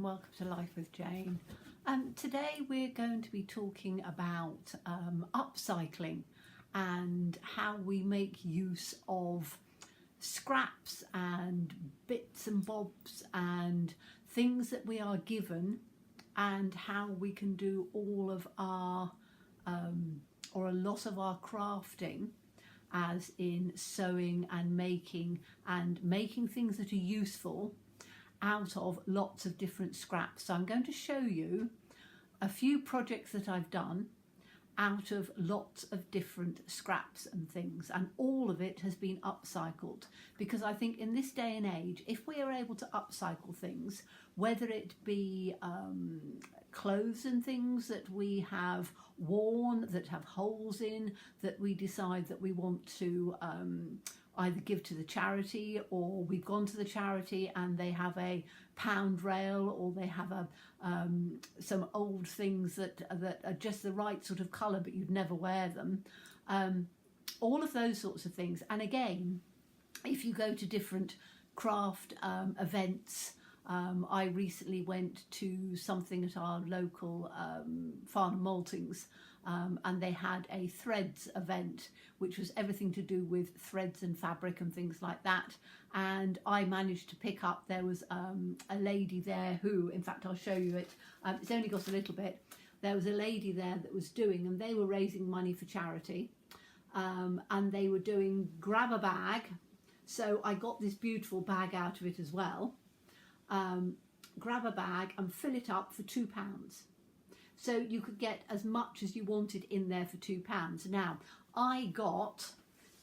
welcome to Life with Jane. Today we're going to be talking about upcycling and how we make use of scraps and bits and bobs and things that we are given, and how we can do all of our or a lot of our crafting, as in sewing and making things that are useful out of lots of different scraps. So I'm going to show you a few projects that I've done out of lots of different scraps and things, and all of it has been upcycled, because I think in this day and age, if we are able to upcycle things, whether it be clothes and things that we have worn that have holes in, that we decide that we want to either give to the charity, or we've gone to the charity and they have a pound rail, or they have a some old things that are just the right sort of colour but you'd never wear them, all of those sorts of things. And again, if you go to different craft events, I recently went to something at our local Farnham Maltings, and they had a threads event, which was everything to do with threads and fabric and things like that. And I managed to pick up, there was a lady there who, in fact I'll show you it, it's only got a little bit. There was a lady there that was doing, and they were raising money for charity, and they were doing grab a bag. So I got this beautiful bag out of it as well. Grab a bag and fill it up for £2. So you could get as much as you wanted in there for £2. Now I got,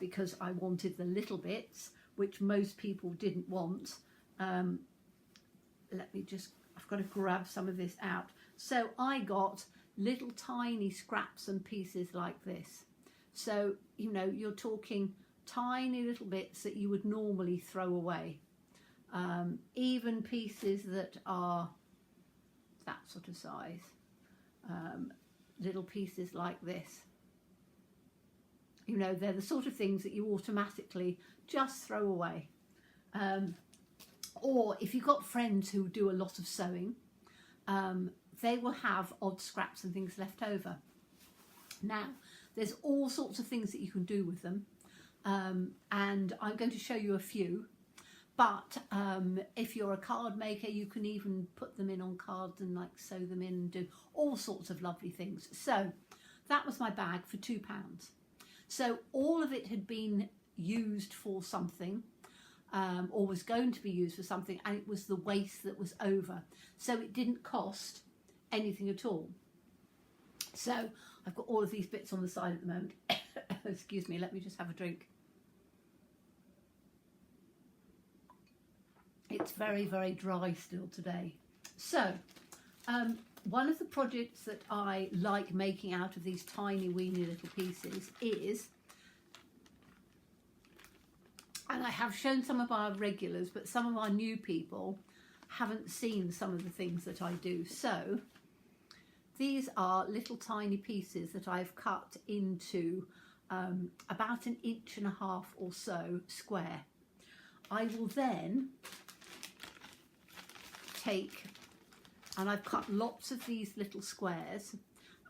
because I wanted the little bits which most people didn't want, let me just, I've got to grab some of this out. So I got little tiny scraps and pieces like this. So, you know, you're talking tiny little bits that you would normally throw away. Even pieces that are that sort of size, little pieces like this, you know, they're the sort of things that you automatically just throw away. Or if you've got friends who do a lot of sewing, they will have odd scraps and things left over. Now there's all sorts of things that you can do with them, and I'm going to show you a few. But if you're a card maker, you can even put them in on cards and like sew them in and do all sorts of lovely things. So that was my bag for £2. So all of it had been used for something, or was going to be used for something, and it was the waste that was over. So it didn't cost anything at all. So I've got all of these bits on the side at the moment. Excuse me, let me just have a drink. It's very, very dry still today. So one of the projects that I like making out of these tiny weeny little pieces is, and I have shown some of our regulars, but some of our new people haven't seen some of the things that I do. So these are little tiny pieces that I've cut into about 1.5 inches or so square. I will then take, and I've cut lots of these little squares,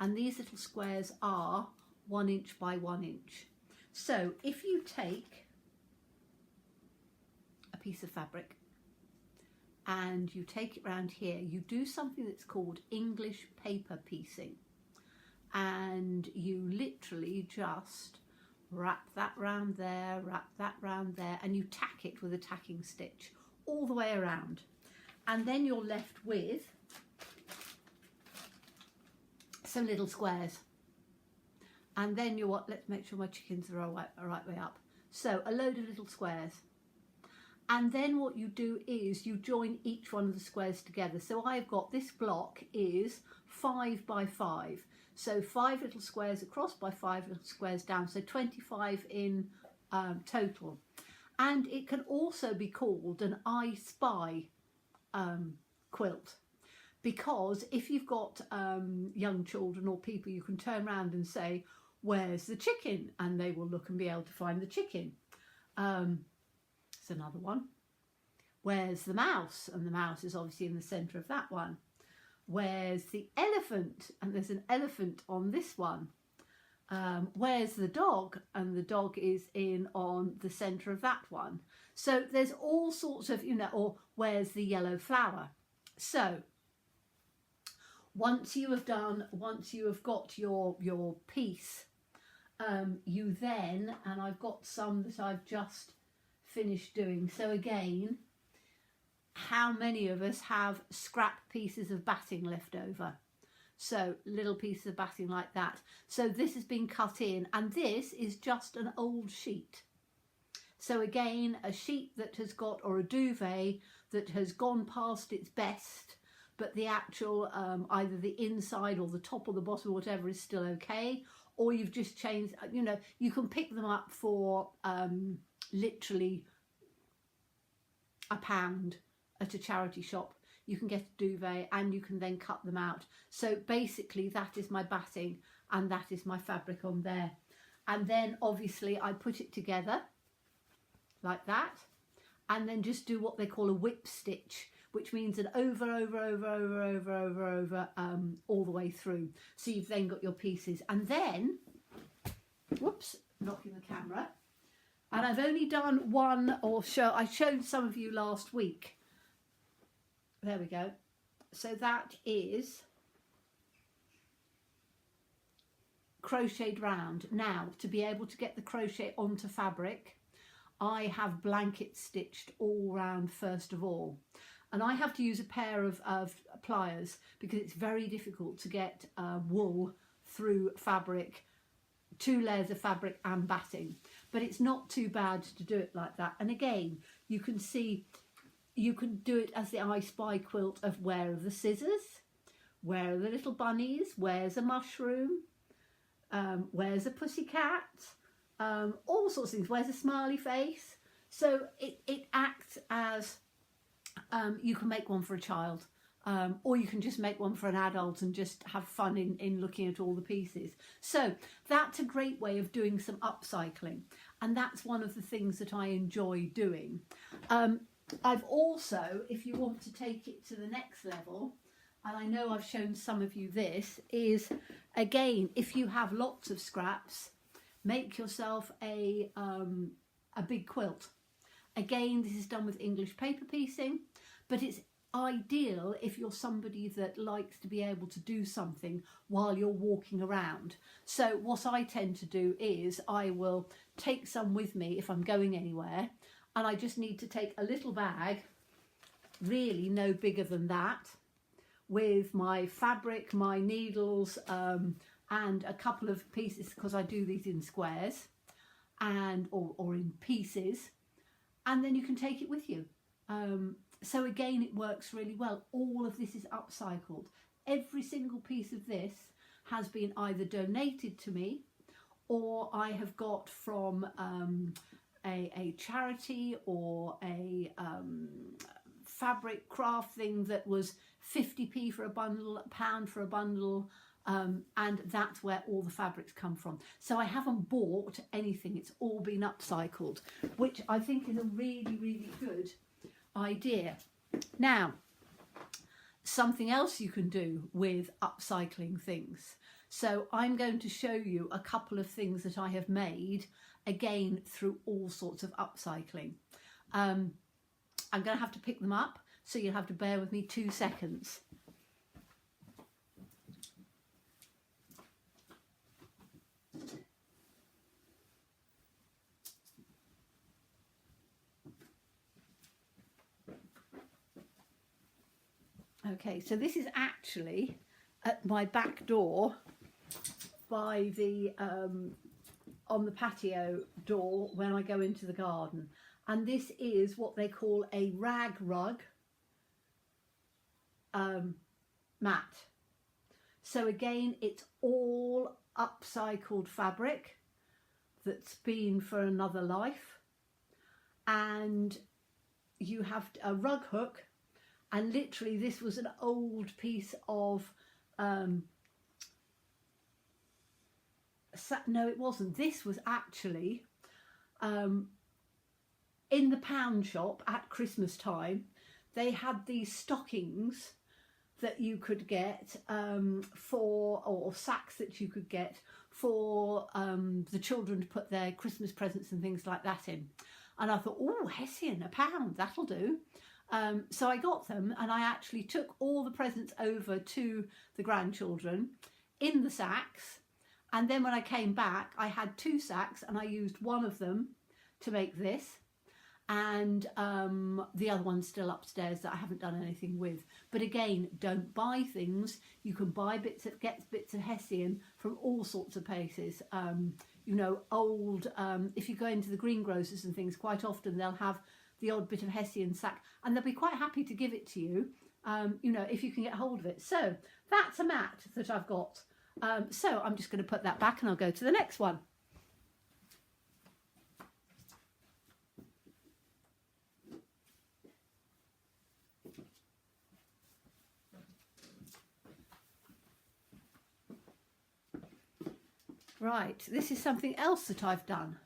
and these little squares are 1 inch by 1 inch. So if you take a piece of fabric and you take it round here, you do something that's called English paper piecing, and you literally just wrap that round there, wrap that round there, and you tack it with a tacking stitch all the way around. And then you're left with some little squares. And then you're what? Let's make sure my chickens are right way up. So a load of little squares. And then what you do is you join each one of the squares together. So I've got, this block is 5 by 5. So 5 little squares across by 5 little squares down. So 25 in total. And it can also be called an I Spy quilt, because if you've got young children or people, you can turn around and say, where's the chicken? And they will look and be able to find the chicken. It's another one. Where's the mouse? And the mouse is obviously in the centre of that one. Where's the elephant? And there's an elephant on this one. Where's the dog? And the dog is in on the centre of that one. So there's all sorts of, you know, or where's the yellow flower? So once you have got your piece, you then, and I've got some that I've just finished doing. So again, how many of us have scrap pieces of batting left over? So little pieces of batting like that. So this has been cut in, and this is just an old sheet. So again, a sheet that has got, or a duvet that has gone past its best, but the actual, either the inside or the top or the bottom or whatever is still okay. Or you've just changed, you know, you can pick them up for literally £1 at a charity shop. You can get a duvet and you can then cut them out. So basically that is my batting and that is my fabric on there. And then obviously I put it together like that, and then just do what they call a whip stitch, which means an over all the way through. So you've then got your pieces, and then, whoops, knocking the camera. And I've only done one, or I showed some of you last week. There we go. So that is crocheted round. Now, to be able to get the crochet onto fabric, I have blanket stitched all round first of all. And I have to use a pair of pliers because it's very difficult to get wool through fabric, 2 layers of fabric and batting. But it's not too bad to do it like that. And again, you can see, you can do it as the I Spy quilt of where are the scissors? Where are the little bunnies? Where's a mushroom? Where's a pussycat? All sorts of things. Where's a smiley face? So it acts as, you can make one for a child, or you can just make one for an adult and just have fun in looking at all the pieces. So that's a great way of doing some upcycling, and that's one of the things that I enjoy doing. I've also, if you want to take it to the next level, and I know I've shown some of you this, is again, if you have lots of scraps, make yourself a big quilt. Again, this is done with English paper piecing, but it's ideal if you're somebody that likes to be able to do something while you're walking around. So what I tend to do is I will take some with me if I'm going anywhere, and I just need to take a little bag, really no bigger than that, with my fabric, my needles, and a couple of pieces, because I do these in squares and or in pieces, and then you can take it with you. So again, it works really well. All of this is upcycled. Every single piece of this has been either donated to me, or I have got from a charity, or a fabric craft thing that was 50p for a bundle, £1 for a bundle, and that's where all the fabrics come from. So I haven't bought anything, it's all been upcycled, which I think is a really, really good idea. Now, something else you can do with upcycling things. So I'm going to show you a couple of things that I have made, again, through all sorts of upcycling. I'm going to have to pick them up, so you'll have to bear with me 2 seconds. Okay, so this is actually at my back door by the on the patio door when I go into the garden, and this is what they call a rag rug mat. So again, it's all upcycled fabric that's been for another life, and you have a rug hook. And literally this was an old piece of, no it wasn't, this was actually in the pound shop at Christmas time, they had these stockings that you could get or sacks that you could get for the children to put their Christmas presents and things like that in. And I thought, oh, Hessian, £1, that'll do. So I got them, and I actually took all the presents over to the grandchildren in the sacks. And then when I came back, I had 2 sacks, and I used one of them to make this. And the other one's still upstairs that I haven't done anything with. But again, don't buy things. You can buy bits of Hessian from all sorts of places. You know, old, if you go into the greengrocers and things, quite often they'll have the odd bit of Hessian sack, and they'll be quite happy to give it to you, you know, if you can get hold of it. So that's a mat that I've got. So I'm just going to put that back, and I'll go to the next one. Right, this is something else that I've done.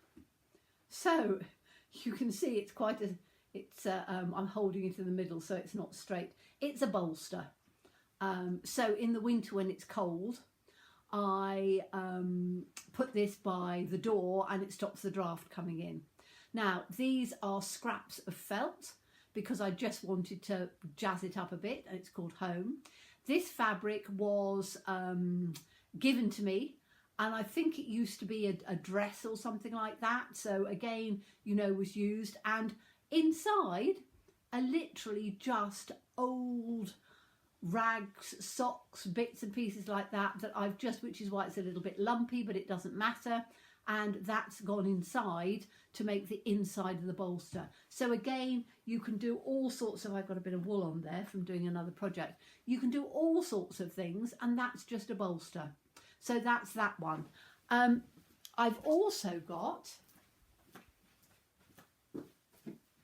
So you can see it's quite a, I'm holding it in the middle so it's not straight. It's a bolster. So in the winter when it's cold, I put this by the door and it stops the draft coming in. Now these are scraps of felt because I just wanted to jazz it up a bit, and it's called Home. This fabric was given to me, and I think it used to be a dress or something like that. So again, you know, was used. And inside are literally just old rags, socks, bits and pieces like that I've just, which is why it's a little bit lumpy, but it doesn't matter. And that's gone inside to make the inside of the bolster. So again, you can do all sorts of, I've got a bit of wool on there from doing another project. You can do all sorts of things, and that's just a bolster. So that's that one. I've also got, put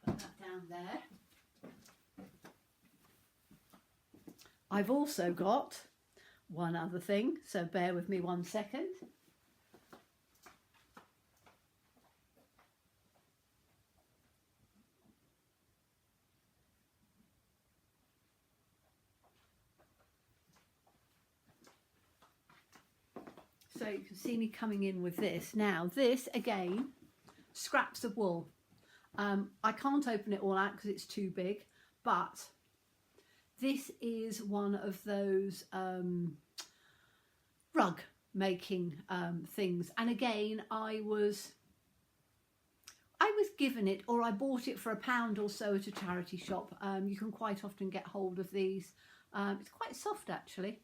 that down there. I've also got one other thing, so bear with me 1 second. So you can see me coming in with this. Now this, again, scraps of wool. I can't open it all out because it's too big, but this is one of those rug making things. And again, I was given it, or I bought it for £1 or so at a charity shop. You can quite often get hold of these. It's quite soft actually.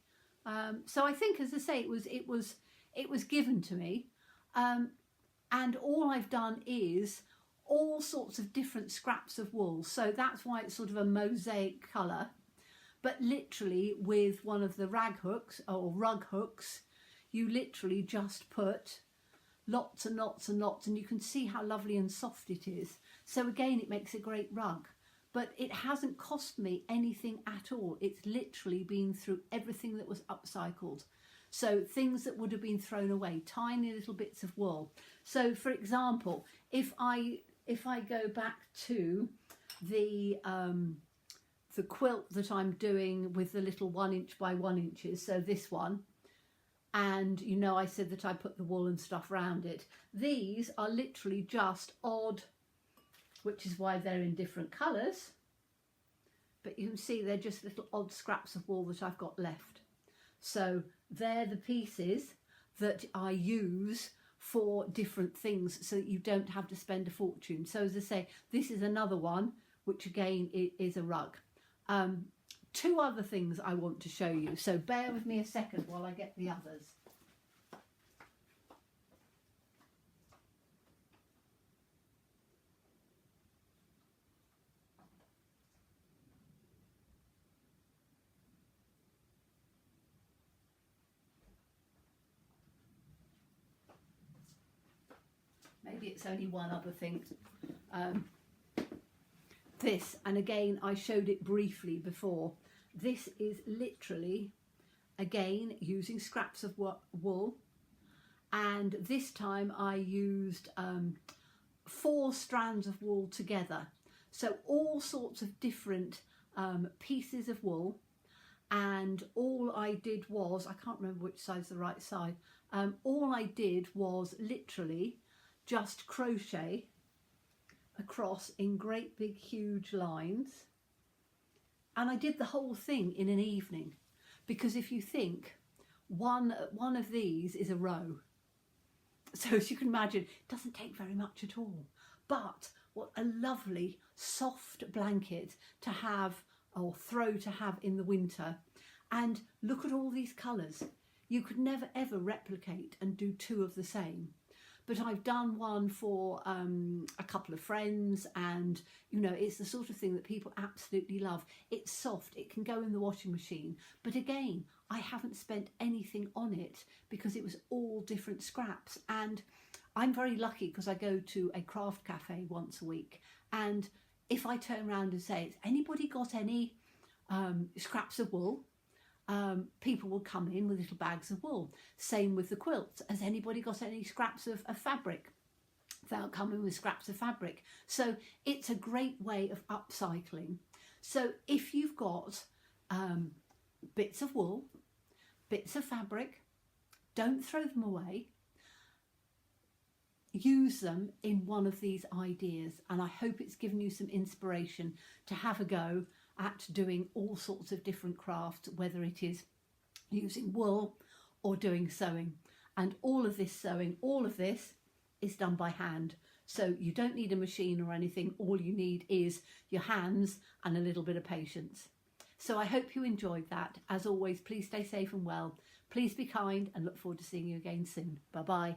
So I think, as I say, it was given to me, and all I've done is all sorts of different scraps of wool. So that's why it's sort of a mosaic colour, but literally with one of the rag hooks or rug hooks, you literally just put lots and lots and lots, and you can see how lovely and soft it is. So again, it makes a great rug, but it hasn't cost me anything at all. It's literally been through everything that was upcycled. So things that would have been thrown away, tiny little bits of wool. So for example, if I go back to the quilt that I'm doing with the little 1 inch by 1 inches, so this one, and you know I said that I put the wool and stuff around it. These are literally just odd, which is why they're in different colours, but you can see they're just little odd scraps of wool that I've got left. So they're the pieces that I use for different things so that you don't have to spend a fortune. So as I say, this is another one, which again is a rug. 2 other things I want to show you, so bear with me a second while I get the others. Maybe it's only one other thing. This, and again I showed it briefly before, this is literally again using scraps of wool, and this time I used 4 strands of wool together. So all sorts of different pieces of wool, and all I did was, I can't remember which side's the right side, all I did was literally just crochet across in great big huge lines, and I did the whole thing in an evening, because if you think one of these is a row, so as you can imagine, it doesn't take very much at all. But what a lovely soft blanket to have, or throw to have in the winter. And look at all these colours. You could never ever replicate and do 2 of the same. But I've done one for a couple of friends, and you know, it's the sort of thing that people absolutely love. It's soft, it can go in the washing machine, but again, I haven't spent anything on it because it was all different scraps. And I'm very lucky because I go to a craft cafe once a week, and if I turn around and say, has anybody got any scraps of wool? People will come in with little bags of wool. Same with the quilts. Has anybody got any scraps of fabric? They'll come in with scraps of fabric. So it's a great way of upcycling. So if you've got bits of wool, bits of fabric, don't throw them away. Use them in one of these ideas, and I hope it's given you some inspiration to have a go at doing all sorts of different crafts, whether it is using wool or doing sewing. And all of this sewing, all of this is done by hand. So you don't need a machine or anything. All you need is your hands and a little bit of patience. So I hope you enjoyed that. As always, please stay safe and well. Please be kind, and look forward to seeing you again soon. Bye-bye.